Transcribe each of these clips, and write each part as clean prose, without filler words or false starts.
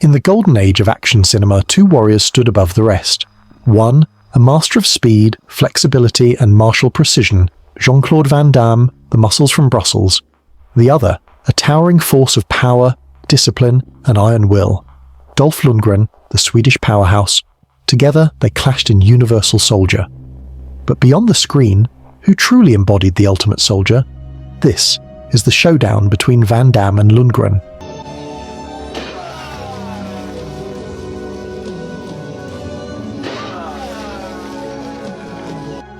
In the golden age of action cinema, two warriors stood above the rest. One, a master of speed, flexibility and martial precision, Jean-Claude Van Damme, the muscles from Brussels. The other, a towering force of power, discipline and iron will, Dolph Lundgren, the Swedish powerhouse. Together they clashed in Universal Soldier. But beyond the screen, who truly embodied the ultimate soldier? This is the showdown between Van Damme and Lundgren.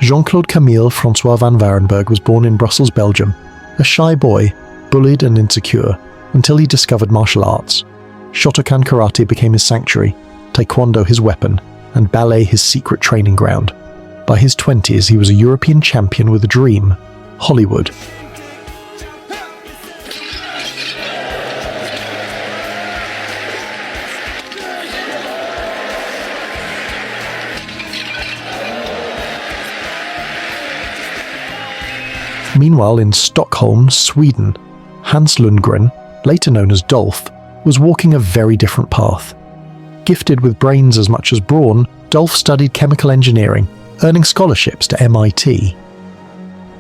Jean-Claude Camille François van Varenberg was born in Brussels, Belgium, a shy boy, bullied and insecure, until he discovered martial arts. Shotokan karate became his sanctuary, taekwondo his weapon, and ballet his secret training ground. By his 20s, he was a European champion with a dream: Hollywood. Meanwhile, in Stockholm, Sweden, Hans Lundgren, later known as Dolph, was walking a very different path. Gifted with brains as much as brawn, Dolph studied chemical engineering, earning scholarships to MIT.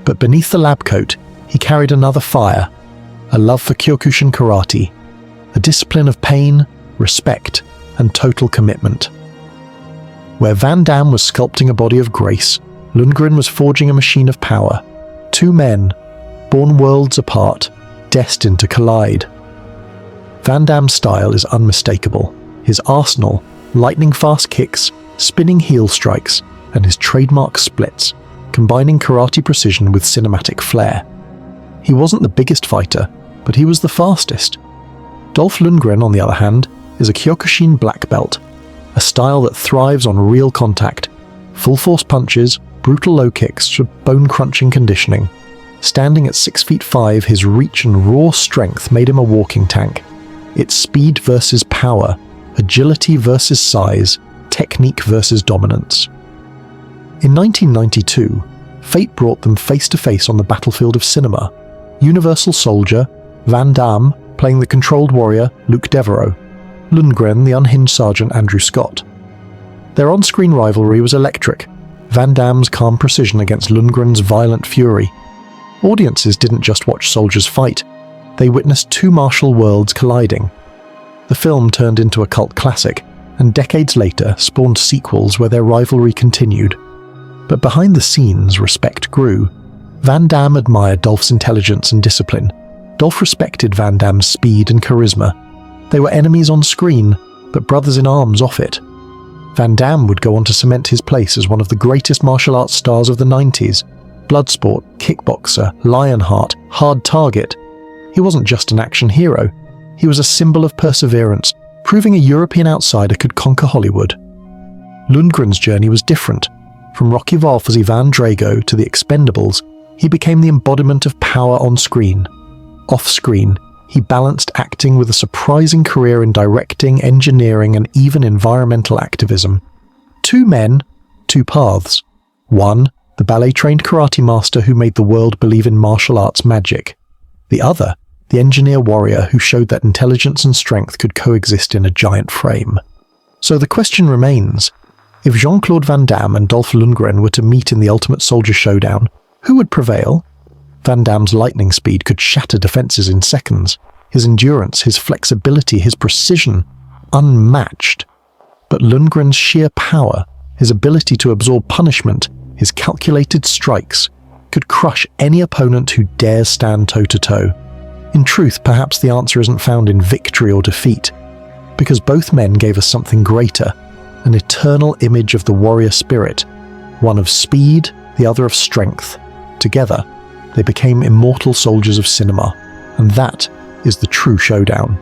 But beneath the lab coat, he carried another fire, a love for Kyokushin karate, a discipline of pain, respect, and total commitment. Where Van Damme was sculpting a body of grace, Lundgren was forging a machine of power. Two men, born worlds apart, destined to collide. Van Damme's style is unmistakable. His arsenal, lightning-fast kicks, spinning heel strikes, and his trademark splits, combining karate precision with cinematic flair. He wasn't the biggest fighter, but he was the fastest. Dolph Lundgren, on the other hand, is a Kyokushin black belt, a style that thrives on real contact, full-force punches, brutal low kicks with bone-crunching conditioning. Standing at 6'5", his reach and raw strength made him a walking tank. It's speed versus power, agility versus size, technique versus dominance. In 1992, fate brought them face-to-face on the battlefield of cinema. Universal Soldier, Van Damme playing the controlled warrior Luke Devereaux, Lundgren the unhinged Sergeant Andrew Scott. Their on-screen rivalry was electric, Van Damme's calm precision against Lundgren's violent fury. Audiences didn't just watch soldiers fight, they witnessed two martial worlds colliding. The film turned into a cult classic, and decades later spawned sequels where their rivalry continued. But behind the scenes, respect grew. Van Damme admired Dolph's intelligence and discipline. Dolph respected Van Damme's speed and charisma. They were enemies on screen, but brothers in arms off it. Van Damme would go on to cement his place as one of the greatest martial arts stars of the 90s. Bloodsport, kickboxer, Lionheart, Hard Target. He wasn't just an action hero. He was a symbol of perseverance, proving a European outsider could conquer Hollywood. Lundgren's journey was different. From Rocky Valf's Ivan Drago to The Expendables, he became the embodiment of power on screen. Off-screen, he balanced acting with a surprising career in directing, engineering, and even environmental activism. Two men, two paths. One, the ballet-trained karate master who made the world believe in martial arts magic. The other, the engineer warrior who showed that intelligence and strength could coexist in a giant frame. So the question remains, if Jean-Claude Van Damme and Dolph Lundgren were to meet in the Ultimate Soldier Showdown, who would prevail? Van Damme's lightning speed could shatter defenses in seconds. His endurance, his flexibility, his precision, unmatched. But Lundgren's sheer power, his ability to absorb punishment, his calculated strikes, could crush any opponent who dares stand toe-to-toe. In truth, perhaps the answer isn't found in victory or defeat, because both men gave us something greater, an eternal image of the warrior spirit, one of speed, the other of strength. Together, they became immortal soldiers of cinema, and that is the true showdown.